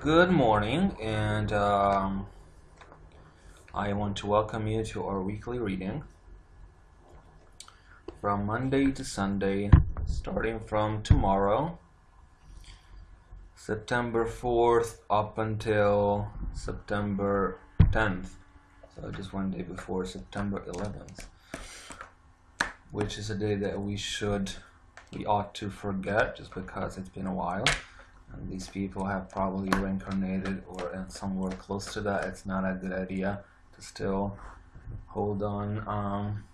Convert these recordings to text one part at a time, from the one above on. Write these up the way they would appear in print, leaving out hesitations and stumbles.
Good morning, and I want to welcome you to our weekly reading from Monday to Sunday, starting from tomorrow, September 4th, up until September 10th. So just one day before September 11th, which is a day that we ought to forget just because it's been a while. And these people have probably reincarnated or somewhere close to that. It's not a good idea to still hold on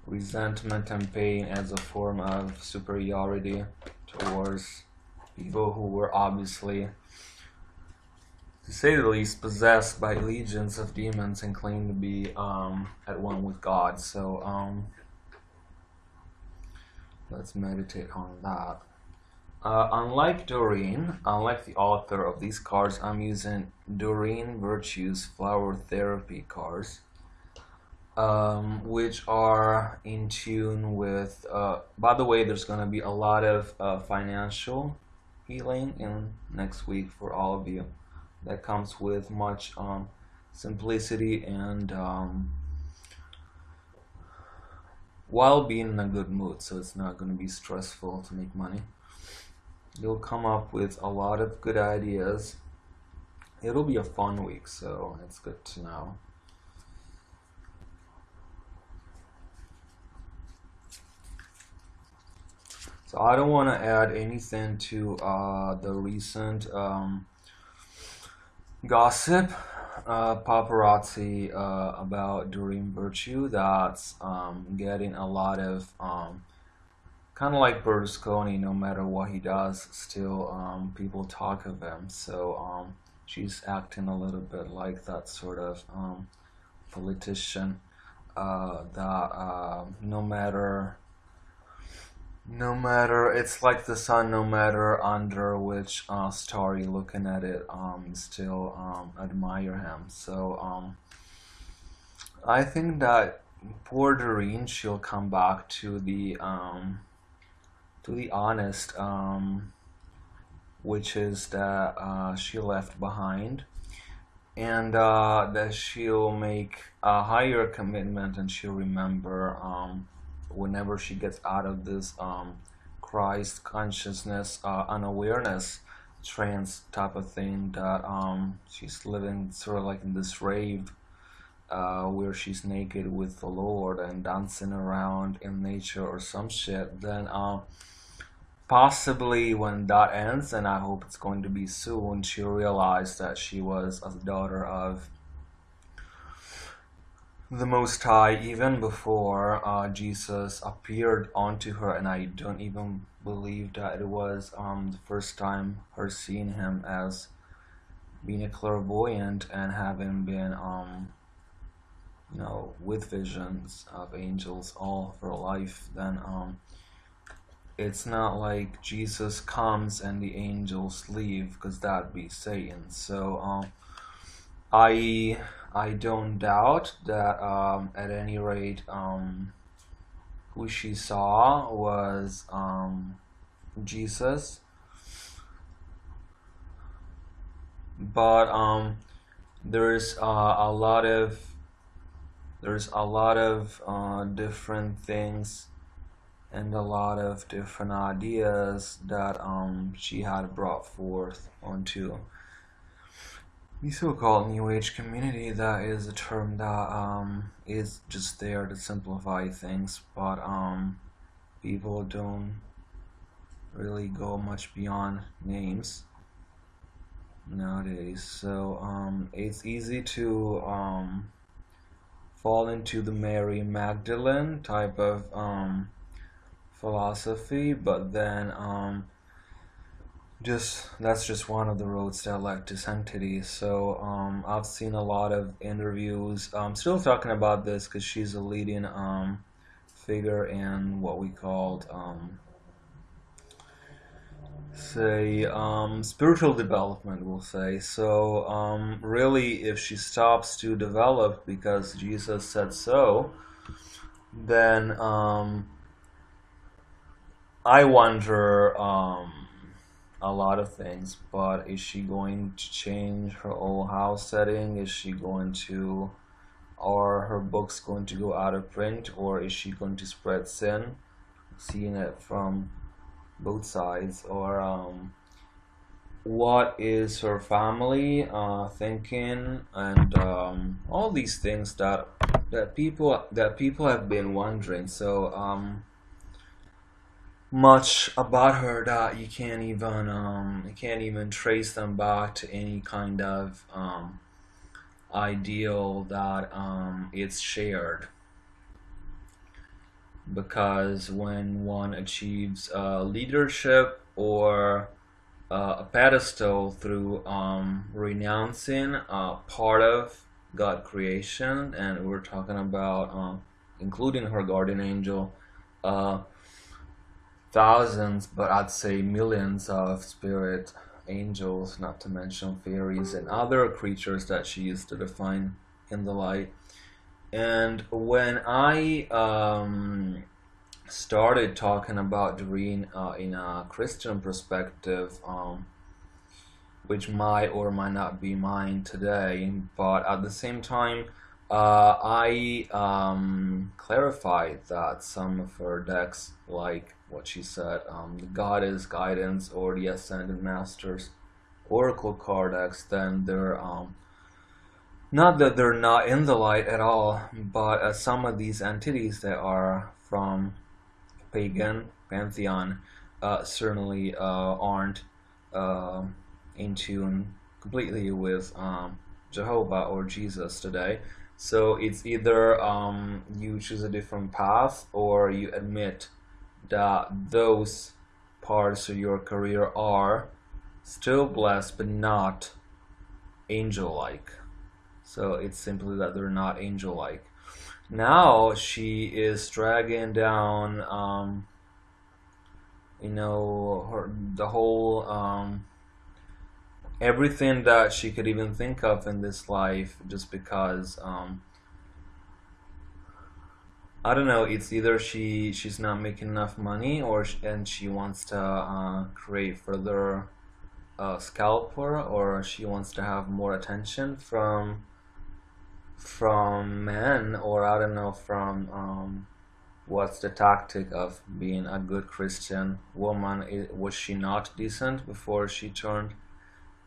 resentment and pain as a form of superiority towards people who were obviously, to say the least, possessed by legions of demons and claim to be at one with God. So let's meditate on that. Unlike Doreen, unlike the author of these cards, I'm using Doreen Virtue's Flower Therapy cards, which are in tune with, by the way, there's going to be a lot of financial healing in next week for all of you. That comes with much simplicity and while being in a good mood, so it's not going to be stressful to make money. You'll come up with a lot of good ideas. It'll be a fun week, so it's good to know. So I don't want to add anything to the recent gossip, paparazzi about Doreen Virtue that's getting a lot of kind of like Berlusconi. No matter what he does, still people talk of him. So she's acting a little bit like that sort of politician that no matter, it's like the sun, no matter under which star you're looking at it, still admire him. So I think that poor Doreen, she'll come back to the honest, which is that she left behind, and that she'll make a higher commitment, and she'll remember whenever she gets out of this Christ consciousness, unawareness trance type of thing, that she's living sort of like in this rave where she's naked with the Lord and dancing around in nature or some shit, then possibly when that ends, and I hope it's going to be soon, she'll realize that she was a daughter of the Most High even before Jesus appeared onto her, and I don't even believe that it was the first time her seeing him as being a clairvoyant and having been with visions of angels all of her life. Then it's not like Jesus comes and the angels leave, because that'd be Satan. So I don't doubt that at any rate who she saw was Jesus, but there's a lot of different things and a lot of different ideas that she had brought forth onto the so-called New Age community. That is a term that is just there to simplify things, but people don't really go much beyond names nowadays. So it's easy to fall into the Mary Magdalene type of philosophy, but then that's just one of the roads that led to sanctity. So I've seen a lot of interviews. I'm still talking about this because she's a leading figure in what we called spiritual development, we'll say. So really, if she stops to develop because Jesus said so, then I wonder a lot of things, but is she going to change her whole house setting? Is she going to, are her books going to go out of print, or is she going to spread sin? Seeing it from both sides, or what is her family thinking, and all these things that people have been wondering so much about her that you can't even trace them back to any kind of ideal that it's shared, because when one achieves leadership or a pedestal through renouncing part of God creation, and we're talking about including her guardian angel, thousands, but I'd say millions of spirit angels, not to mention fairies and other creatures that she used to define in the light. And when I started talking about Doreen in a Christian perspective, which might or might not be mine today, but at the same time, I clarified that some of her decks, like what she said, the Goddess Guidance or the Ascended Masters Oracle card decks, then they're not that they're not in the light at all, but some of these entities that are from pagan pantheon certainly aren't in tune completely with Jehovah or Jesus today. So it's either you choose a different path, or you admit that those parts of your career are still blessed but not angel-like. So it's simply that they're not angel-like. Now she is dragging down the whole everything that she could even think of in this life, just because I don't know, it's either she's not making enough money, and she wants to create further scalper, or she wants to have more attention from men, or I don't know, from what's the tactic of being a good Christian woman. Was she not decent before she turned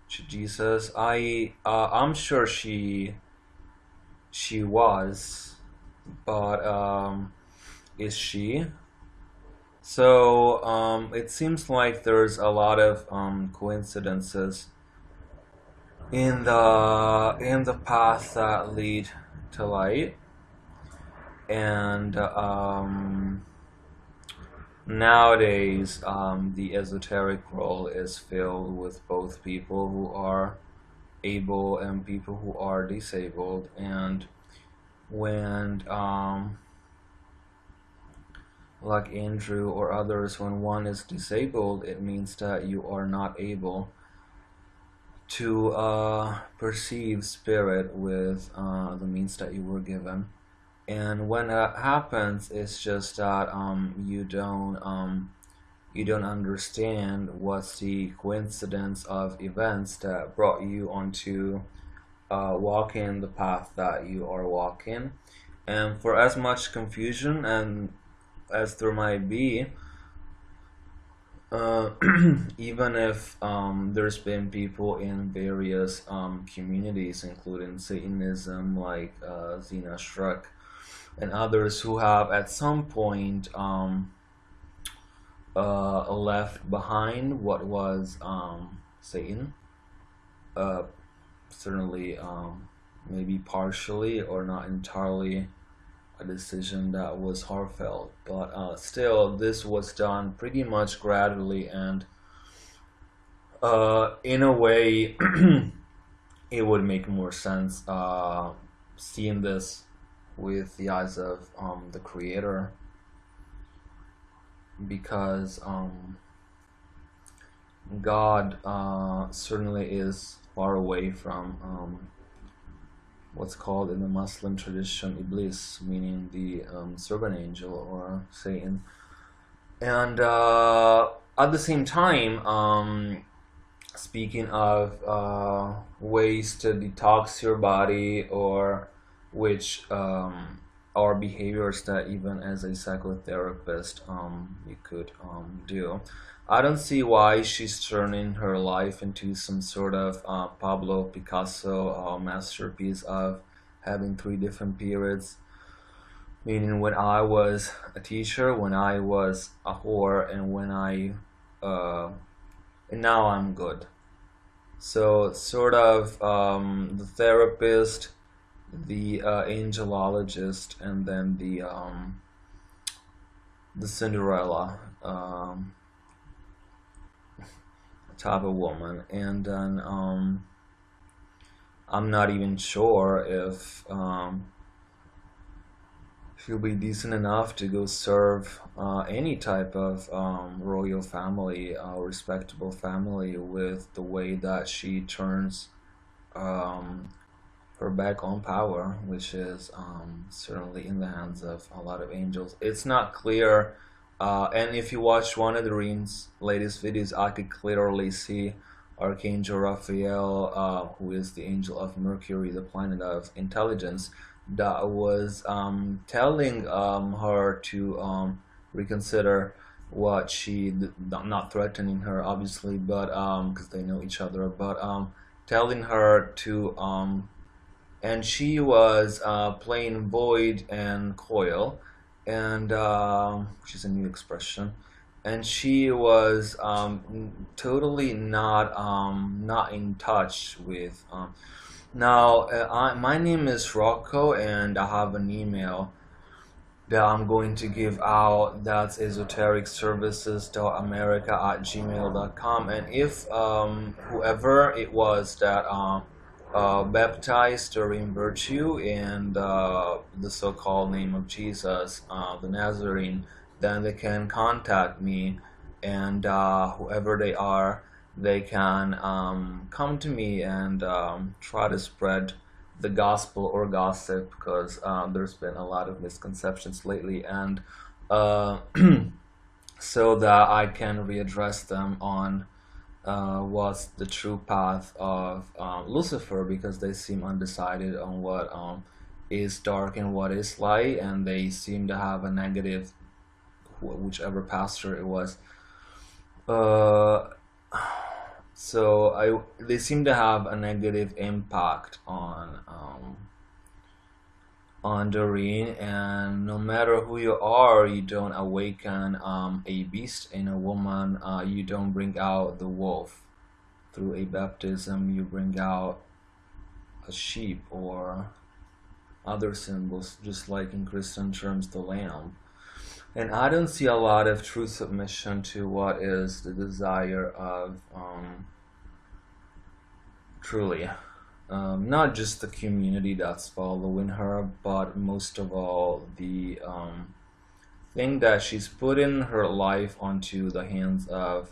to Jesus? I'm sure she was, but is she? So it seems like there's a lot of coincidences in the path that lead to light, and nowadays the esoteric role is filled with both people who are able and people who are disabled. And when like Andrew or others, when one is disabled, it means that you are not able to perceive spirit with the means that you were given. And when that happens, it's just that you don't understand what's the coincidence of events that brought you onto walking the path that you are walking. And for as much confusion and as there might be, even if there's been people in various communities, including Satanism, like Zena Struck, and others who have at some point left behind what was Satan, certainly maybe partially or not entirely a decision that was heartfelt, but still this was done pretty much gradually, and in a way it would make more sense seeing this with the eyes of the Creator, because God certainly is far away from what's called in the Muslim tradition Iblis, meaning the servant angel or Satan. And at the same time, speaking of ways to detox your body, or which are behaviors that even as a psychotherapist you could do. I don't see why she's turning her life into some sort of Pablo Picasso masterpiece of having three different periods. Meaning, when I was a teacher, when I was a whore, and and now I'm good. So sort of the therapist, the angelologist, and then the Cinderella type of woman. And then I'm not even sure if she'll be decent enough to go serve any type of royal family, respectable family, with the way that she turns her back on power, which is certainly in the hands of a lot of angels. It's not clear, and if you watch one of Doreen's latest videos, I could clearly see Archangel Raphael, who is the angel of Mercury, the planet of intelligence, that was telling her to reconsider what she, not threatening her obviously, but because they know each other, but telling her to and she was playing void and coil, and which is a new expression, and she was totally not in touch with now, my name is Rocco, and I have an email that I'm going to give out. That's esotericservices.america@gmail.com. And if whoever it was that baptized Doreen Virtue in the so-called name of Jesus, the Nazarene, then they can contact me, and whoever they are, they can come to me and try to spread the gospel or gossip, because there's been a lot of misconceptions lately, and so that I can readdress them on what's the true path of Lucifer, because they seem undecided on what is dark and what is light, and they seem to have a negative, whichever pastor it was. So they seem to have a negative impact on Doreen, and no matter who you are, you don't awaken a beast in a woman. You don't bring out the wolf through a baptism. You bring out a sheep or other symbols, just like in Christian terms, the lamb. And I don't see a lot of true submission to what is the desire of truly not just the community that's following her, but most of all the thing that she's putting her life onto the hands of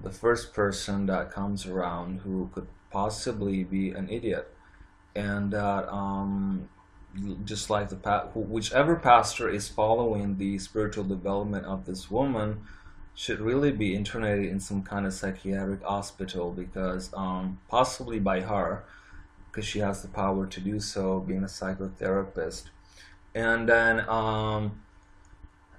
the first person that comes around who could possibly be an idiot, and that just like whichever pastor is following the spiritual development of this woman should really be internated in some kind of psychiatric hospital, because possibly by her, because she has the power to do so, being a psychotherapist. And then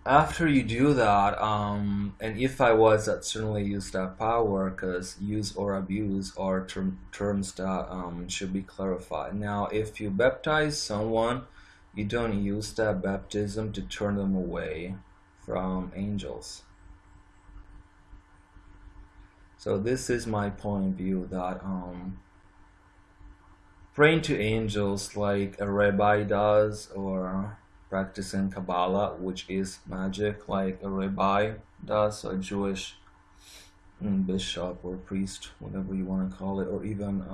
after you do that, and if I was, I'd certainly use that power, because use or abuse are terms that should be clarified. Now, if you baptize someone, you don't use that baptism to turn them away from angels. So this is my point of view, that praying to angels like a rabbi does, or practicing Kabbalah, which is magic, like a rabbi does, a Jewish bishop or priest, whatever you want to call it, or even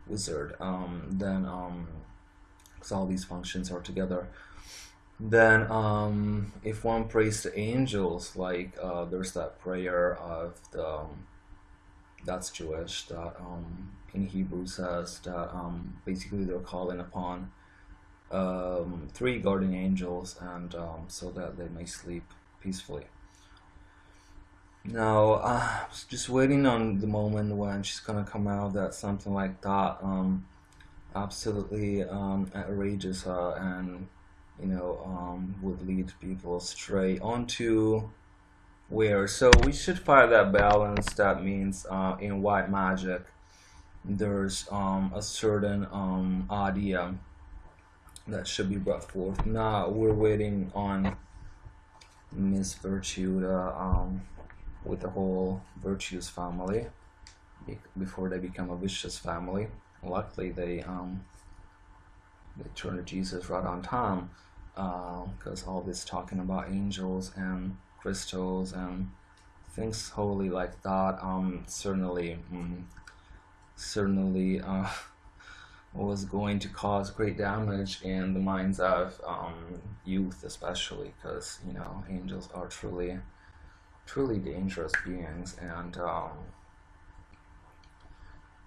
wizard, then because all these functions are together. Then if one prays to angels, like there's that prayer of the that's Jewish, that in Hebrew says that basically they're calling upon 3 guardian angels, and so that they may sleep peacefully. Now, I was just waiting on the moment when she's gonna come out that something like that absolutely outrageous and would lead people stray onto where. So we should find that balance. That means in white magic, there's a certain idea that should be brought forth. Now we're waiting on Miss Virtue with the whole Virtues family before they become a vicious family. Luckily, they turn to Jesus right on time, because all this talking about angels and crystals and things holy like that certainly was going to cause great damage in the minds of youth, especially because angels are truly dangerous beings. And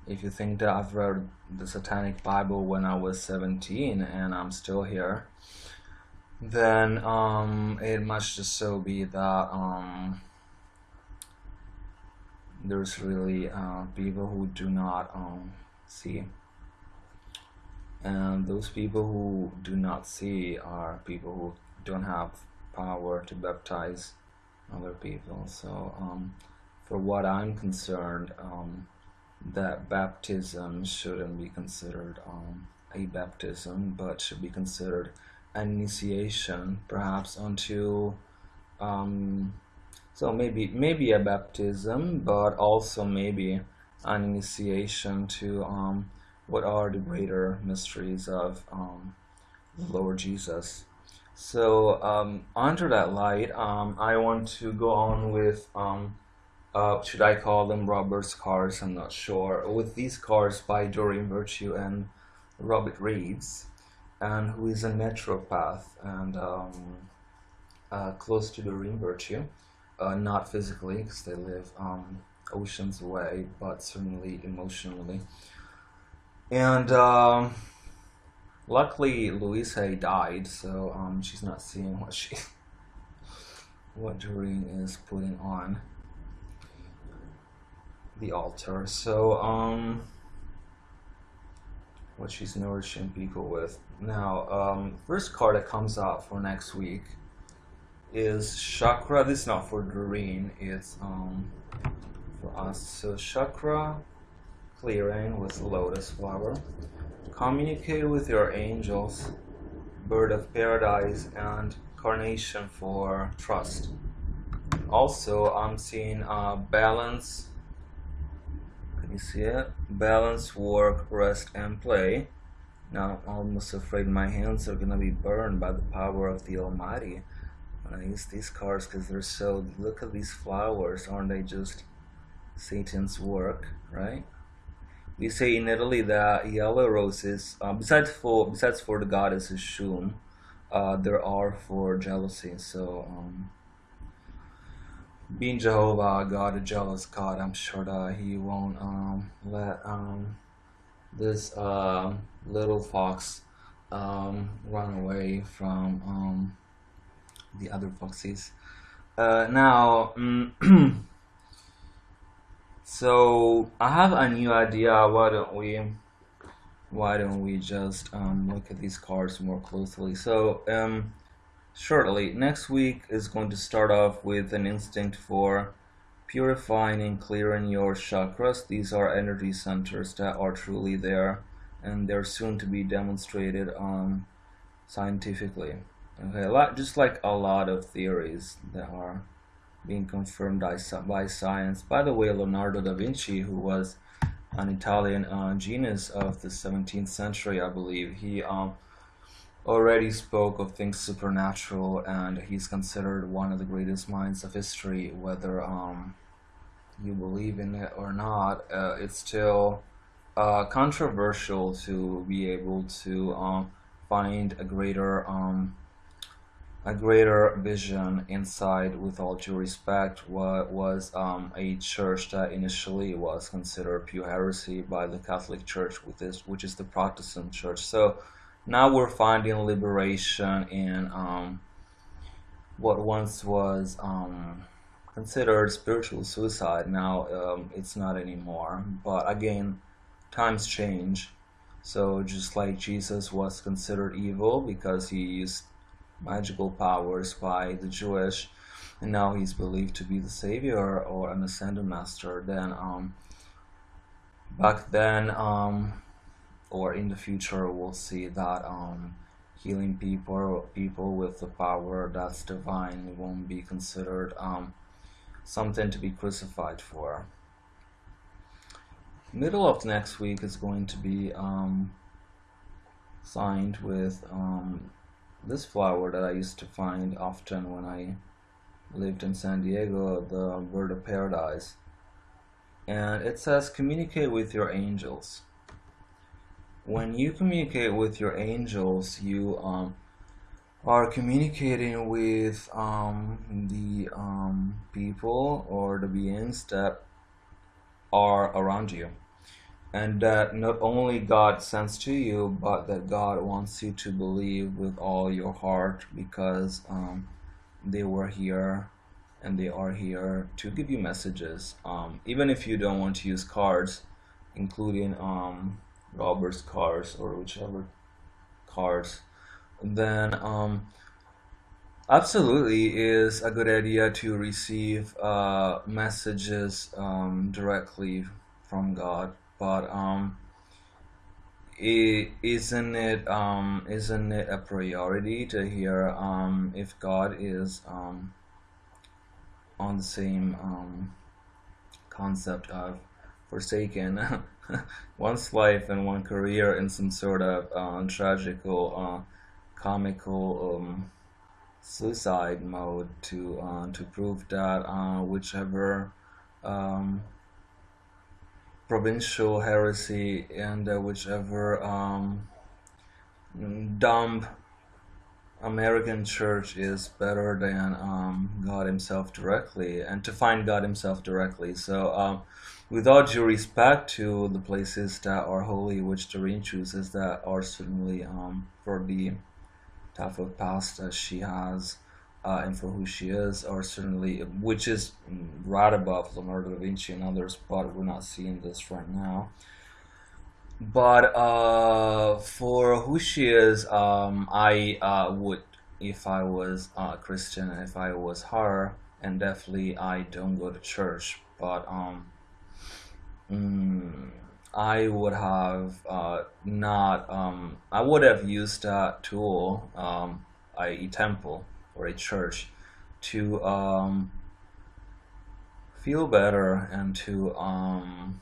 if you think that I've read the Satanic Bible when I was 17 and I'm still here, then it must just so be that there's really people who do not see. And those people who do not see are people who don't have power to baptize other people. So for what I'm concerned, that baptism shouldn't be considered a baptism, but should be considered an initiation, perhaps onto so maybe a baptism, but also maybe an initiation to what are the greater mysteries of the Lord Jesus. So under that light, I want to go on with should I call them Robert's cards? I'm not sure. With these cards by Doreen Virtue and Robert Reeves, and who is a naturopath and close to Doreen Virtue, not physically because they live oceans away, but certainly emotionally. And luckily, Louise Hay died, so she's not seeing what Doreen is putting on the altar. So what she's nourishing people with. Now, first card that comes out for next week is chakra. This is not for Doreen, it's for us. So chakra clearing with lotus flower. Communicate with your angels, bird of paradise, and carnation for trust. Also, I'm seeing balance. Can you see it? Balance, work, rest, and play. Now, I'm almost afraid my hands are gonna be burned by the power of the Almighty when I use these cards, because they're so. Look at these flowers, aren't they just Satan's work, right? We say in Italy that yellow roses, besides for the goddess Shum, there are for jealousy. So being Jehovah God, a jealous God, I'm sure that He won't let this little fox run away from the other foxes. Now. So I have a new idea. Why don't we just look at these cards more closely? So shortly, next week is going to start off with an instinct for purifying and clearing your chakras. These are energy centers that are truly there, and they're soon to be demonstrated scientifically. Okay, just like a lot of theories that are being confirmed by science. By the way, Leonardo da Vinci, who was an Italian genius of the 17th century, I believe, he already spoke of things supernatural, and he's considered one of the greatest minds of history. Whether you believe in it or not, it's still controversial to be able to find a greater vision inside, with all due respect, what was a church that initially was considered pure heresy by the Catholic Church, which is the Protestant Church. So now we're finding liberation in what once was considered spiritual suicide. Now it's not anymore. But again, times change. So just like Jesus was considered evil because he used magical powers by the Jewish, and now he's believed to be the savior or an ascended master, then back then or in the future we'll see that healing people with the power that's divine won't be considered something to be crucified for. Middle of next week is going to be signed with this flower that I used to find often when I lived in San Diego, the bird of paradise. And it says communicate with your angels. When you communicate with your angels, you are communicating with the people or the beings that are around you, and that not only God sends to you, but that God wants you to believe with all your heart, because they were here and they are here to give you messages. Even if you don't want to use cards, including robbers cards or whichever cards, then absolutely is a good idea to receive messages directly from God. But isn't it a priority to hear if God is on the same concept of forsaken one's life and one career in some sort of tragical, comical suicide mode to prove that whichever provincial heresy and whichever dumb American church is better than God Himself directly, and to find God Himself directly. So, with all due respect to the places that are holy, which Doreen chooses, that are certainly for the type of past that she has and for who she is, are certainly, which is right above Leonardo da Vinci and others, but we're not seeing this right now. But for who she is, I would, if I was a Christian, and if I was her, and definitely I don't go to church, but I would have not, I would have used that tool, a temple or a church, to feel better and to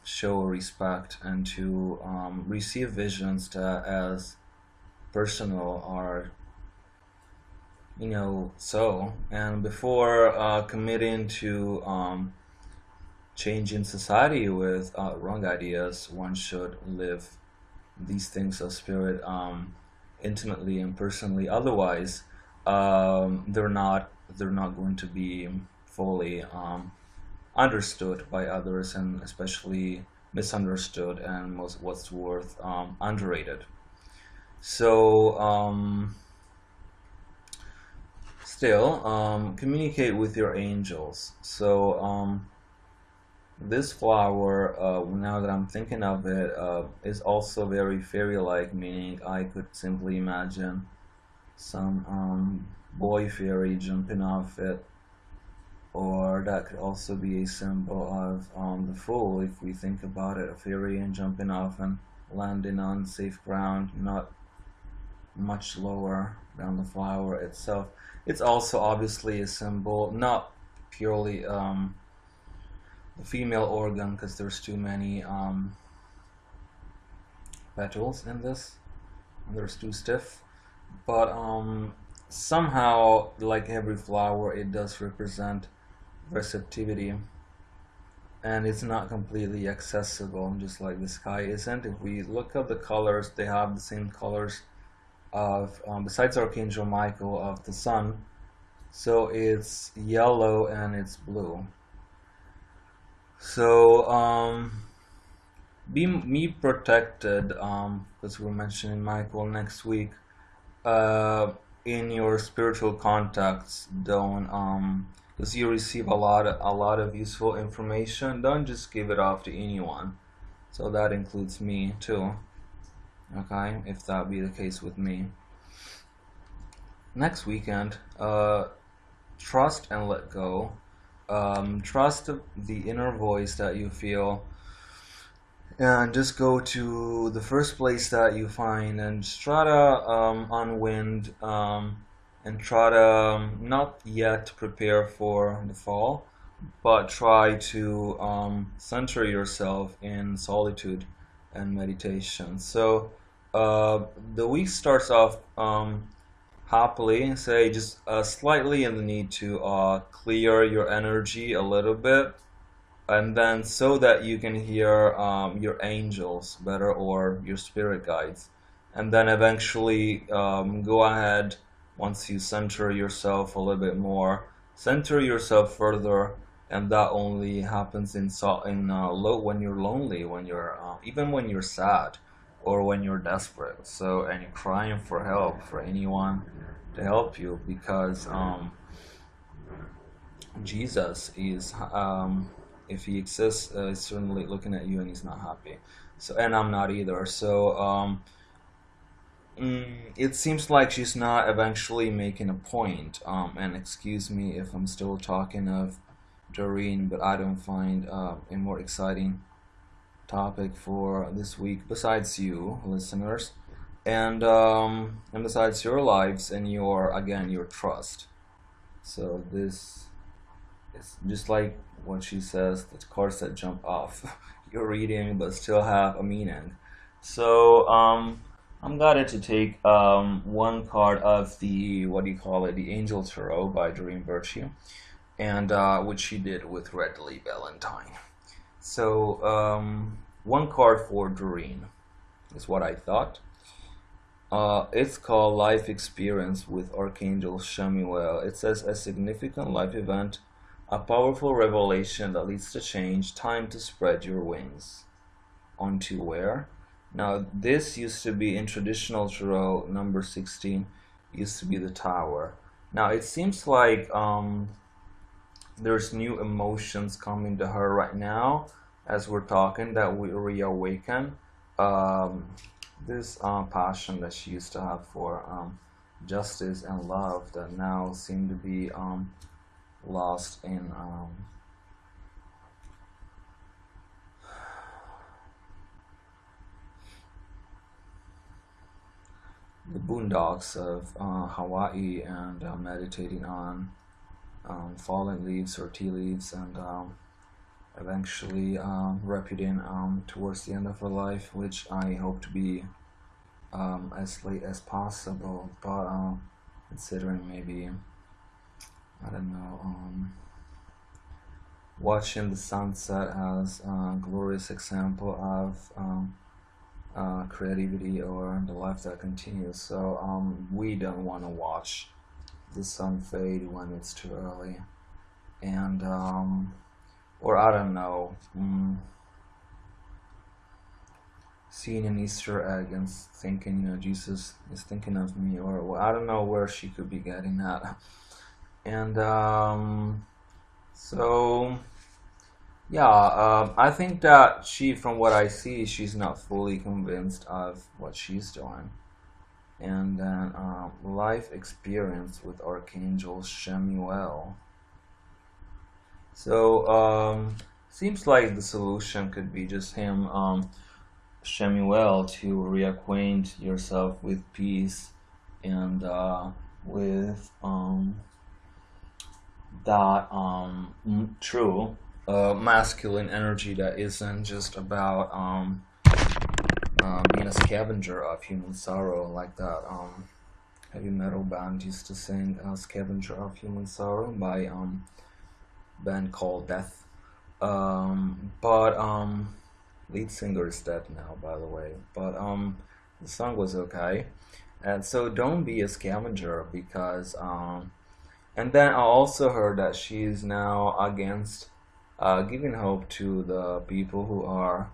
show respect and to receive visions that as personal are, so. And before committing to changing society with wrong ideas, one should live these things of spirit intimately and personally. Otherwise, they're not going to be fully understood by others, and especially misunderstood, and most what's worth underrated. So still communicate with your angels. So this flower, now that I'm thinking of it, is also very fairy-like, meaning I could simply imagine some boy fairy jumping off it, or that could also be a symbol of the fool, if we think about it, a fairy and jumping off and landing on safe ground, not much lower than the flower itself. It's also obviously a symbol, not purely the female organ, because there's too many petals in this, there's too stiff, but somehow, like every flower, it does represent receptivity, and it's not completely accessible, just like the sky isn't. If we look at the colors, they have the same colors of, besides Archangel Michael, of the sun. So it's yellow and it's blue. So be protected, because we're mentioning Michael next week. In your spiritual contacts, don't because you receive a lot of useful information. Don't just give it off to anyone. So that includes me too. Okay, if that be the case with me. Next weekend, trust and let go. Trust the inner voice that you feel, and just go to the first place that you find and just try to unwind, and try to not yet prepare for the fall, but try to center yourself in solitude and meditation. So the week starts off happily, say just slightly in the need to clear your energy a little bit, and then so that you can hear your angels better or your spirit guides, and then eventually go ahead, once you center yourself a little bit more, center yourself further, and that only happens when you're lonely, when you're even when you're sad, or when you're desperate, so, and you're crying for help, for anyone to help you, because Jesus is, if he exists, is certainly looking at you and he's not happy. So, and I'm not either. So it seems like she's not eventually making a point. And excuse me if I'm still talking of Doreen, but I don't find a more exciting topic for this week besides you, listeners, and besides your lives and your trust. So this is just like what she says, the cards that jump off your reading but still have a meaning. So I'm glad to take one card of the, what do you call it, the Angel Tarot by Doreen Virtue, and which she did with Red Lee Valentine. So one card for Doreen is what I thought. It's called Life Experience with Archangel Shemuel. It says a significant life event, a powerful revelation that leads to change, time to spread your wings. Onto where? Now this used to be in traditional tarot, number 16 used to be the Tower. Now it seems like there's new emotions coming to her right now as we're talking, that we reawaken this passion that she used to have for justice and love, that now seem to be lost in the boondocks of Hawaii, and meditating on fallen leaves or tea leaves, and eventually reputing towards the end of her life, which I hope to be as late as possible, but considering maybe, I don't know, watching the sunset as a glorious example of creativity or the life that continues. So we don't want to watch the sun fade when it's too early, and or I don't know, seeing an Easter egg and thinking, Jesus is thinking of me, or well, I don't know where she could be getting at. And so yeah, I think that she, from what I see, she's not fully convinced of what she's doing. And then life experience with Archangel Shemuel. So seems like the solution could be just him, Shemuel, to reacquaint yourself with peace, and with that true masculine energy that isn't just about being a scavenger of human sorrow, like that heavy metal band used to sing, "Scavenger of Human Sorrow" by band called Death. But lead singer is dead now, by the way. But the song was okay. And so don't be a scavenger, because and then I also heard that she's now against giving hope to the people who are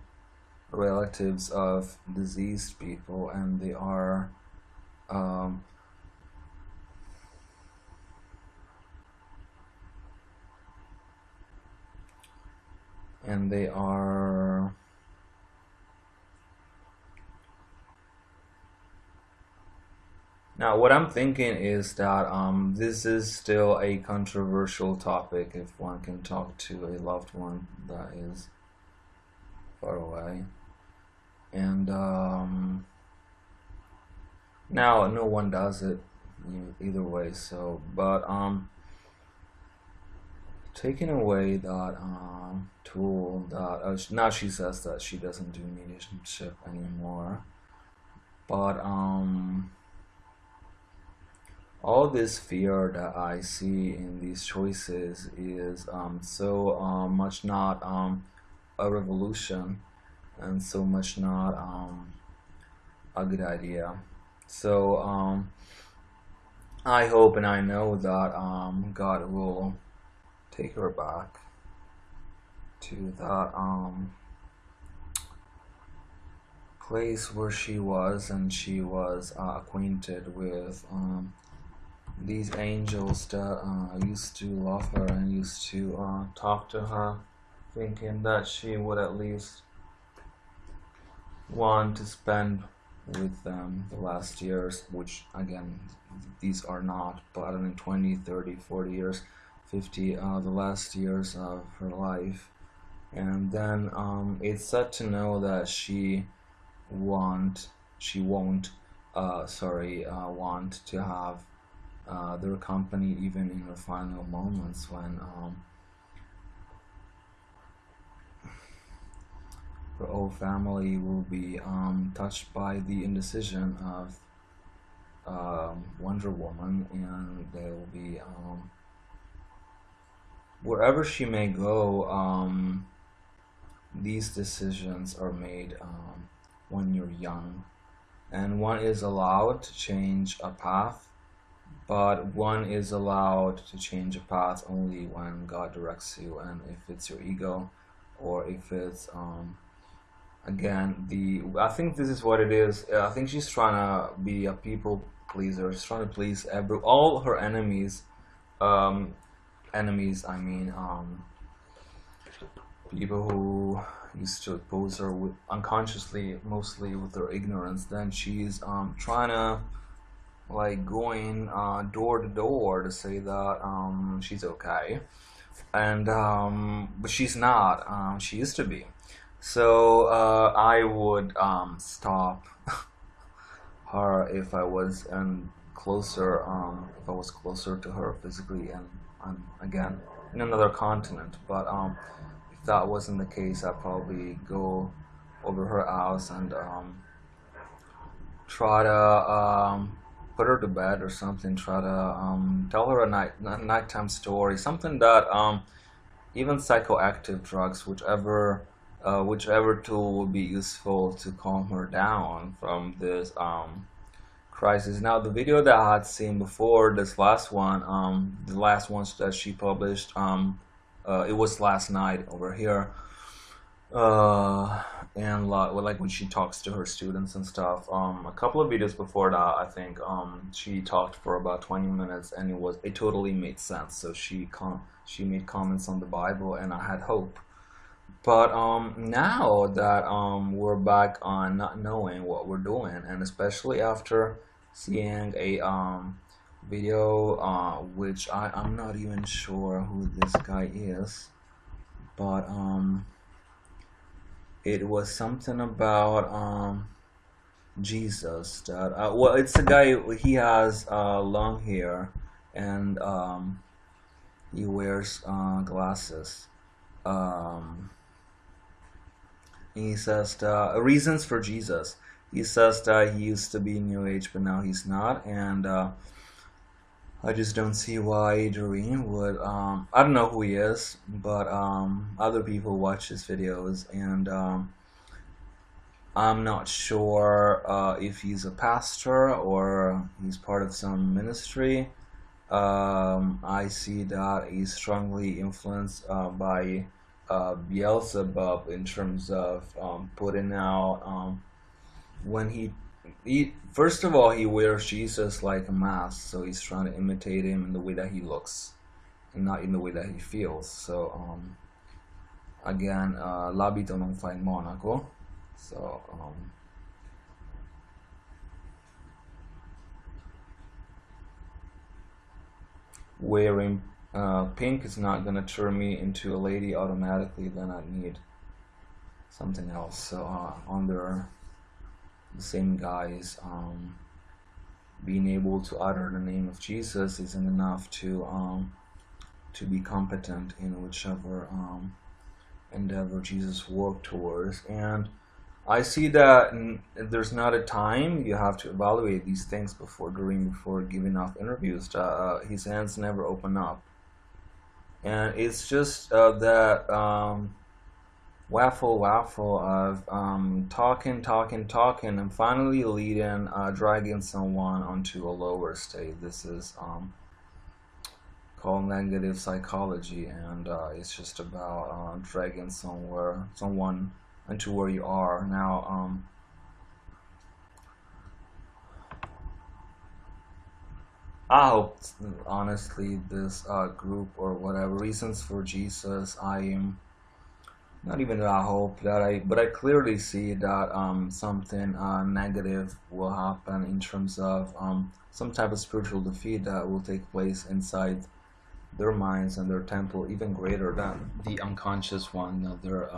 relatives of deceased people, and they are and they are now what I'm thinking is that this is still a controversial topic if one can talk to a loved one that is far away, and now no one does it either way, so but taking away that tool that now she says that she doesn't do mediumship anymore, but all this fear that I see in these choices is so much not a revolution, and so much not a good idea. So I hope and I know that God will take her back to that place where she was, and she was acquainted with these angels that used to love her and used to talk to her, thinking that she would at least want to spend with them the last years, which again these are not, but I don't know, 20, 30, 40 years, 50, the last years of her life. And then it's sad to know that she won't want to have their company even in her final moments, when her whole family will be touched by the indecision of Wonder Woman, and they will be wherever she may go. These decisions are made when you're young, and one is allowed to change a path, but one is allowed to change a path only when God directs you, and if it's your ego, or if it's again I think this is what it is. I think she's trying to be a people pleaser. She's trying to please all her enemies. Enemies, I mean, people who used to oppose her with unconsciously, mostly with their ignorance. Then she's trying to like going door to door to say that she's okay, and but she's not. She used to be. So I would stop her if I was closer. If I was closer to her physically, and again in another continent. But if that wasn't the case, I'd probably go over her house and try to put her to bed or something. Try to tell her a nighttime story, something that even psychoactive drugs, whichever tool would be useful to calm her down from this crisis. Now, the video that I had seen before, this last one, the last ones that she published, it was last night over here, and like when she talks to her students and stuff. A couple of videos before that, I think she talked for about 20 minutes, and it totally made sense. So she made comments on the Bible, and I had hope. But now that we're back on not knowing what we're doing, and especially after seeing a video which I'm not even sure who this guy is, but it was something about Jesus, that well, it's a guy. He has long hair, and he wears glasses. He says reasons for Jesus. He says that he used to be New Age, but now he's not, and I just don't see why Doreen would. I don't know who he is, but other people watch his videos, and I'm not sure if he's a pastor or he's part of some ministry. I see that he's strongly influenced by Beelzebub in terms of putting out when he first of all, he wears Jesus like a mask, so he's trying to imitate him in the way that he looks and not in the way that he feels. So again, l'abito non fa il monaco. So wearing pink is not gonna turn me into a lady automatically. Then I need something else. So under the same guise, being able to utter the name of Jesus isn't enough to be competent in whichever endeavor Jesus worked towards. And I see that there's not a time. You have to evaluate these things before giving off interviews. His hands never open up, and it's just that waffle of talking, and finally leading, dragging someone onto a lower state. This is called negative psychology, and it's just about dragging someone into where you are now. I hope, honestly, this group or whatever reasons for Jesus, I am not even that I hope that but I clearly see that something negative will happen in terms of some type of spiritual defeat that will take place inside their minds and their temple, even greater than the unconscious one that they're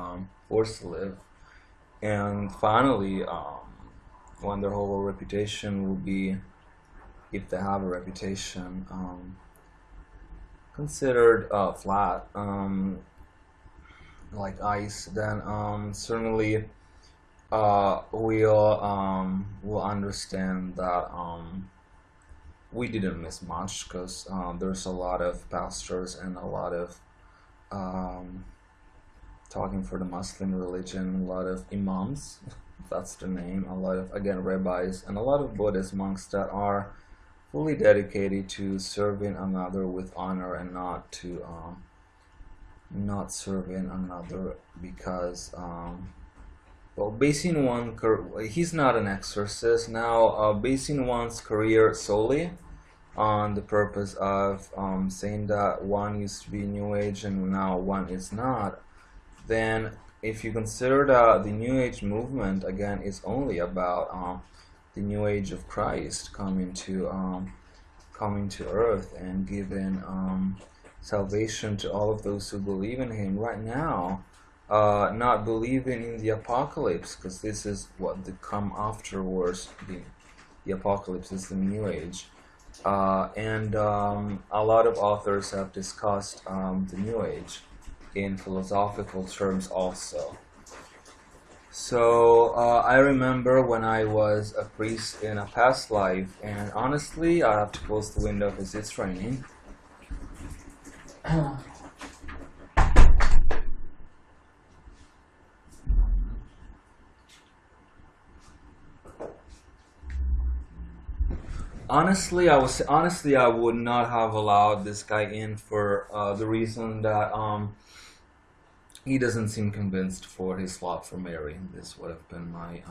forced to live. And finally, when their whole reputation will be, if they have a reputation, considered flat, like ice, then certainly we'll understand that we didn't miss much, because there's a lot of pastors and a lot of talking for the Muslim religion, a lot of imams, that's the name, a lot of, again, rabbis, and a lot of Buddhist monks that are fully dedicated to serving another with honor, and not to not serving another because well, basing he's not an exorcist now, basing one's career solely on the purpose of saying that one used to be New Age and now one is not, then if you consider that the New Age movement, again, is only about the New Age of Christ coming to earth and giving salvation to all of those who believe in him right now, not believing in the apocalypse, because this is what the come afterwards. The apocalypse is the New Age, and a lot of authors have discussed the New Age in philosophical terms also. So I remember when I was a priest in a past life, and honestly, I have to close the window because it's raining. Honestly, I would not have allowed this guy in for the reason that he doesn't seem convinced for his love for Mary. This would have been my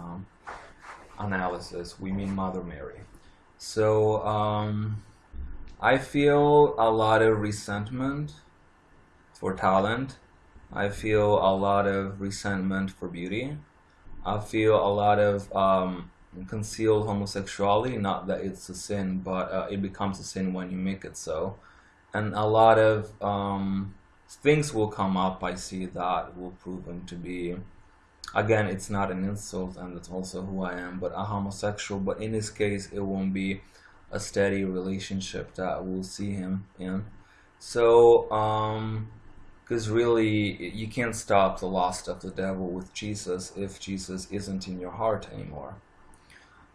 analysis. We mean Mother Mary. So I feel a lot of resentment for talent. I feel a lot of resentment for beauty. I feel a lot of concealed homosexuality. Not that it's a sin, but it becomes a sin when you make it so. And a lot of things will come up, I see, that will prove him to be, again, it's not an insult, and that's also who I am, but a homosexual. But in this case, it won't be a steady relationship that we'll see him in. So because really, you can't stop the lust of the devil with Jesus if Jesus isn't in your heart anymore.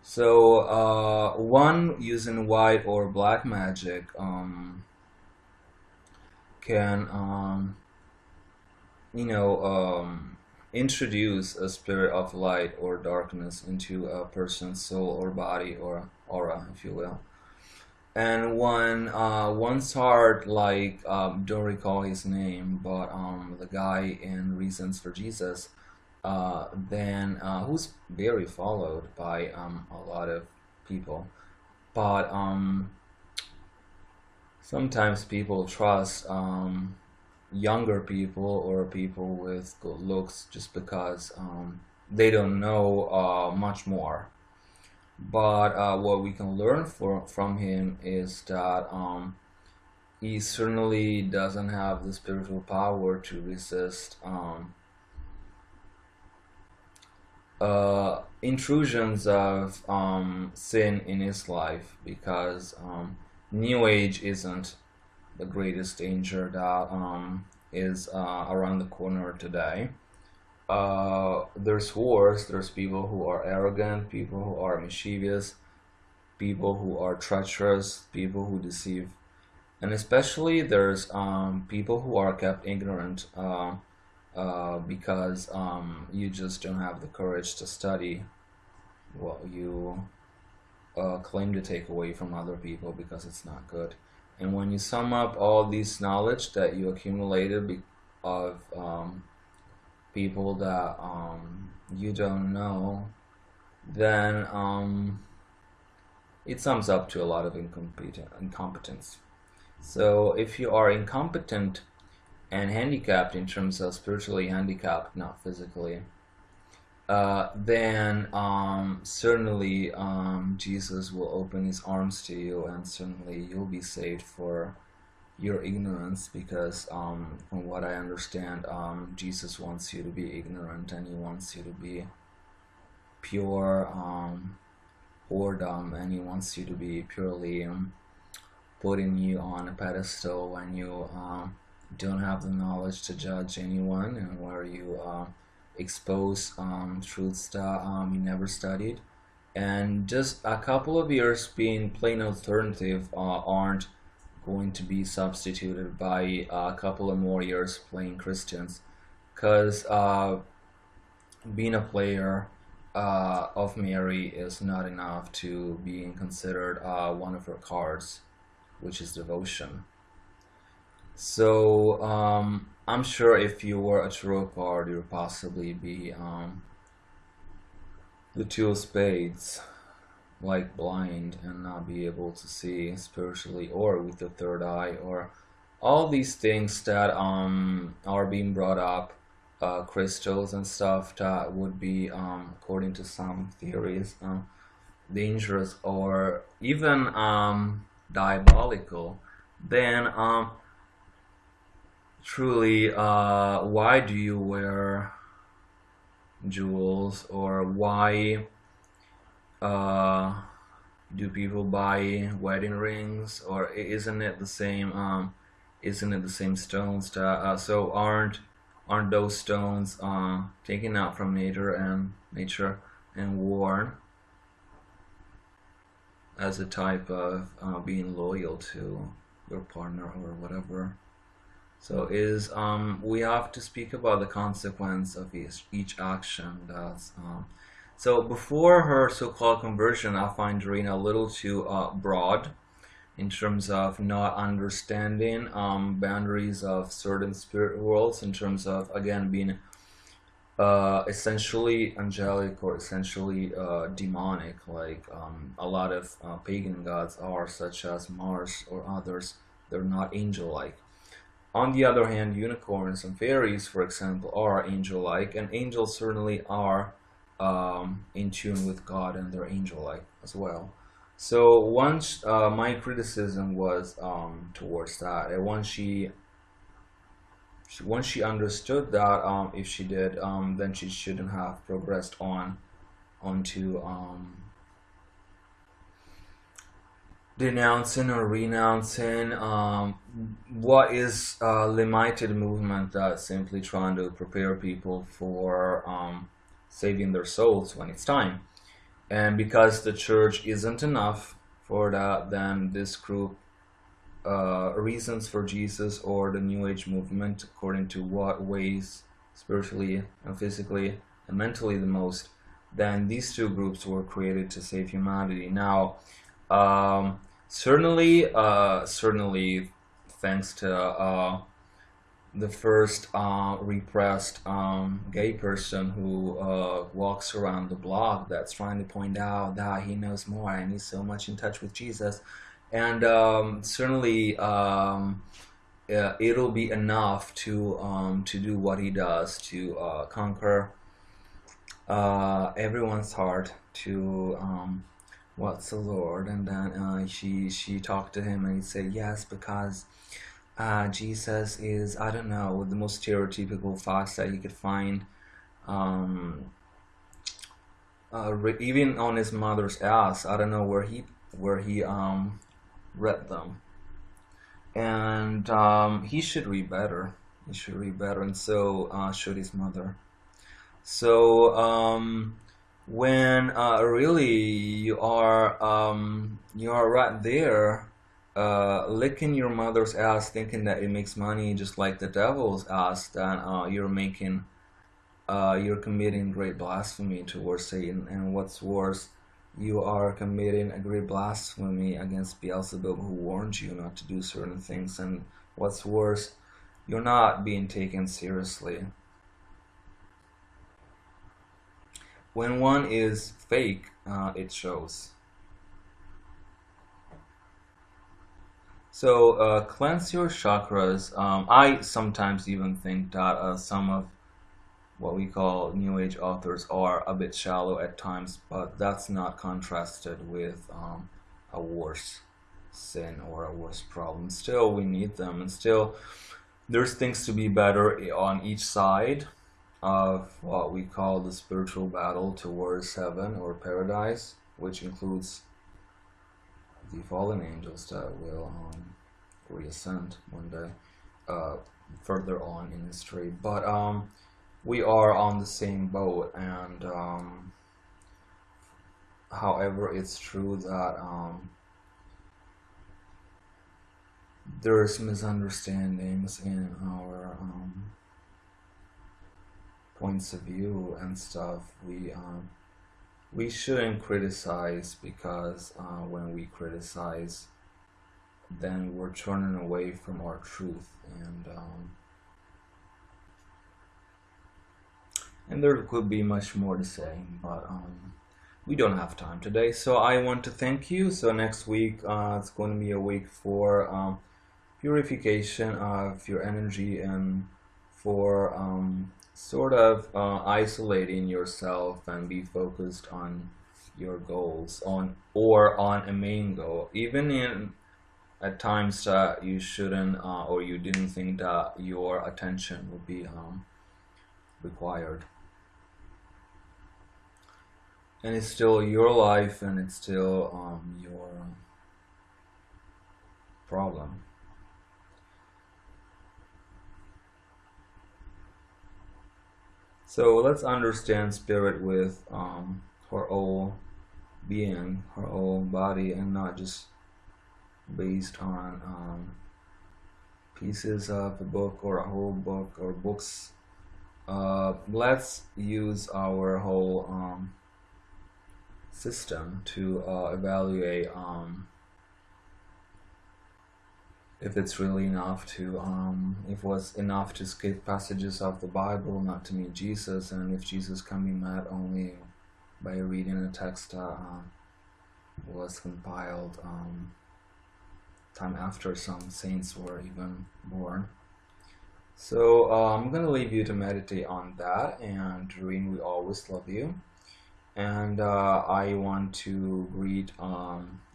So one using white or black magic can introduce a spirit of light or darkness into a person's soul or body or aura, if you will. And when one's heart, like, don't recall his name, but the guy in Reasons for Jesus, then who's very followed by a lot of people, but sometimes people trust younger people or people with good looks just because they don't know much more. But what we can learn from him is that he certainly doesn't have the spiritual power to resist intrusions of sin in his life, because New Age isn't the greatest danger that is around the corner today. There's wars, there's people who are arrogant, people who are mischievous, people who are treacherous, people who deceive, and especially there's people who are kept ignorant because you just don't have the courage to study what you claim to take away from other people because it's not good. And when you sum up all these knowledge that you accumulated of people that you don't know, then it sums up to a lot of incompetence. So if you are incompetent and handicapped in terms of spiritually handicapped, not physically, then certainly Jesus will open his arms to you, and certainly you'll be saved for your ignorance, because from what I understand, Jesus wants you to be ignorant, and he wants you to be pure whoredom, and he wants you to be purely putting you on a pedestal when you don't have the knowledge to judge anyone, and where you expose truths that you never studied. And just a couple of years being plain alternative aren't going to be substituted by a couple of more years playing Christians, because being a player of Mary is not enough to being considered one of her cards, which is devotion. So I'm sure if you were a tarot card, you'd possibly be the two of spades, like blind and not be able to see spiritually, or with the third eye, or all these things that are being brought up, crystals and stuff that would be, according to some theories, dangerous or even diabolical. Then truly, why do you wear jewels, or why do people buy wedding rings, or isn't it the same stones that so aren't those stones taken out from nature and worn as a type of being loyal to your partner or whatever? So we have to speak about the consequence of each action. That's so before her so-called conversion, I find Doreen a little too broad in terms of not understanding boundaries of certain spirit worlds, in terms of, again, being essentially angelic or essentially demonic, like a lot of pagan gods are, such as Mars or others. They're not angel-like. On the other hand, unicorns and fairies, for example, are angel-like, and angels certainly are in tune with God, and they're angel-like as well. So once my criticism was towards that, and once she understood that, if she did, then she shouldn't have progressed onto denouncing or renouncing what is a limited movement that's simply trying to prepare people for saving their souls when it's time. And because the church isn't enough for that, then this group reasons for Jesus or the New Age movement, according to what weighs spiritually and physically and mentally the most, then these two groups were created to save humanity. Now, certainly, thanks to the first repressed gay person who walks around the block that's trying to point out that he knows more and he's so much in touch with Jesus. And certainly it'll be enough to do what he does, to conquer everyone's heart, to what's the Lord. And then she talked to him, and he said yes, because Jesus is, I don't know, the most stereotypical facts that you could find. Even on his mother's ass, I don't know where he read them. And he should read better. He should read better, and so should his mother. So when really you are right there, licking your mother's ass, thinking that it makes money, just like the devil's ass, then you're committing great blasphemy towards Satan. And what's worse, you are committing a great blasphemy against Beelzebub, who warned you not to do certain things. And what's worse, you're not being taken seriously. When one is fake, it shows. So cleanse your chakras. I sometimes even think that some of what we call New Age authors are a bit shallow at times, but that's not contrasted with a worse sin or a worse problem. Still, we need them, and still there's things to be better on each side of what we call the spiritual battle towards heaven or paradise, which includes the fallen angels that will reascend one day further on in history. But we are on the same boat, and however, it's true that there's misunderstandings in our points of view and stuff. We shouldn't criticize, because when we criticize, then we're turning away from our truth, and there could be much more to say, but we don't have time today. So I want to thank you. So next week it's going to be a week for purification of your energy, and for sort of isolating yourself and be focused on your goals, on a main goal, even in at times that you shouldn't or you didn't think that your attention would be required. And it's still your life, and it's still your problem. So let's understand spirit with her whole being, her whole body, and not just based on pieces of a book or a whole book or books. Let's use our whole system to evaluate if it's really enough to if it was enough to skip passages of the Bible not to meet Jesus, and if Jesus can be met only by reading a text that was compiled time after some saints were even born. So I'm gonna leave you to meditate on that. And Doreen, we always love you. And I want to greet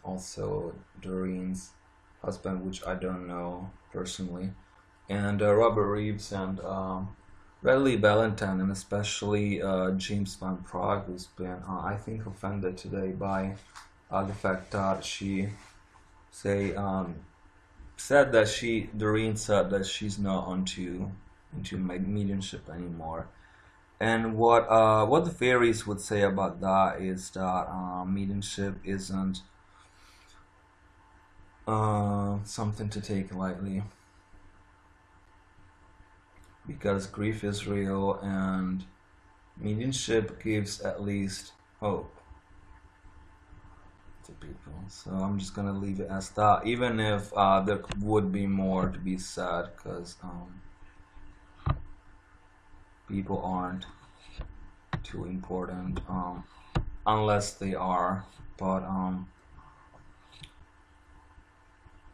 also Doreen's husband, which I don't know personally, and Robert Reeves, and Redley Valentine, and especially James Van Prague, who's been, I think, offended today by the fact that she said that Doreen said that she's not into mediumship anymore. And what the fairies would say about that is that mediumship isn't something to take lightly, because grief is real, and mediumship gives at least hope to people. So I'm just gonna leave it as that, even if there would be more to be said, because people aren't too important unless they are. But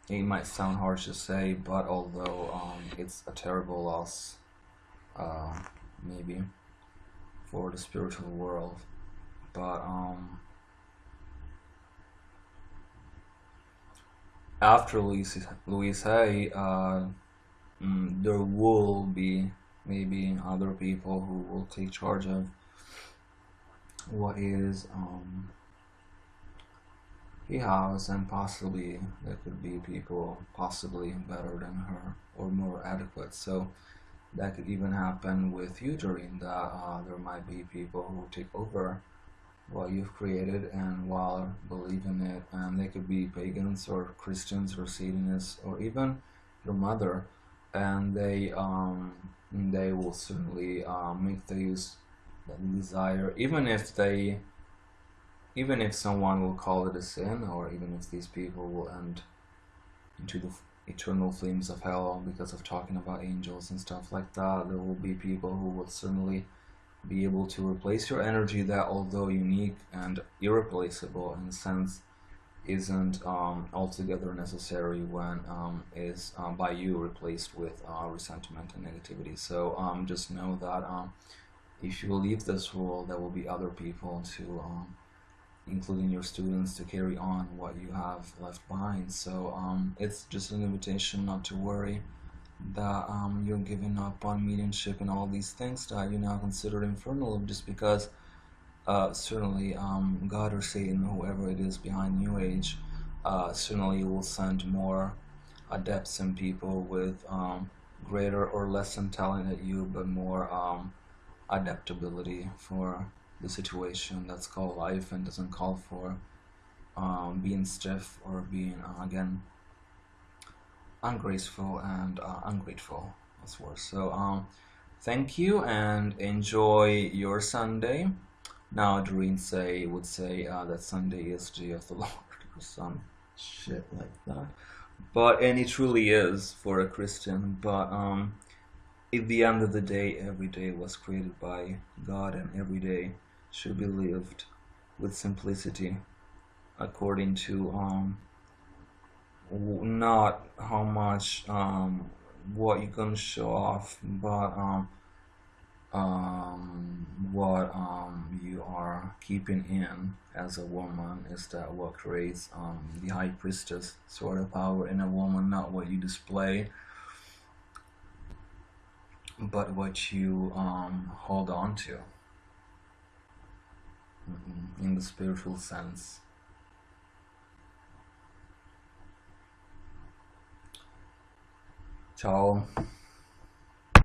it might sound harsh to say, but although it's a terrible loss, uh, maybe for the spiritual world, but after Louise Hay, there will be maybe other people who will take charge of what is he has, and possibly there could be people possibly better than her or more adequate. So that could even happen with you, Doreen, that there might be people who take over what you've created and while believe in it, and they could be pagans or Christians or Satanists or even your mother, and they will certainly make the use that you desire, even if someone will call it a sin, or even if these people will end into the eternal flames of hell because of talking about angels and stuff like that. There will be people who will certainly be able to replace your energy that, although unique and irreplaceable in a sense, isn't altogether necessary when is by you replaced with resentment and negativity. So just know that if you leave this world, there will be other people to including your students, to carry on what you have left behind. So it's just an invitation not to worry that you're giving up on mediumship and all these things that you now consider infernal, just because certainly God or Satan, whoever it is behind New Age, certainly will send more adepts and people with greater or less talent at you, but more adaptability for the situation that's called life, and doesn't call for being stiff or being again ungraceful and ungrateful. That's worse. So thank you and enjoy your Sunday. Now Doreen would say that Sunday is the day of the Lord or some shit like that. But and it truly is for a Christian. But at the end of the day, every day was created by God, and every day should be lived with simplicity, according to not how much what you're gonna show off, but what you are keeping in as a woman. Is that what creates the high priestess sort of power in a woman? Not what you display, but what you hold on to in the spiritual sense. Ciao.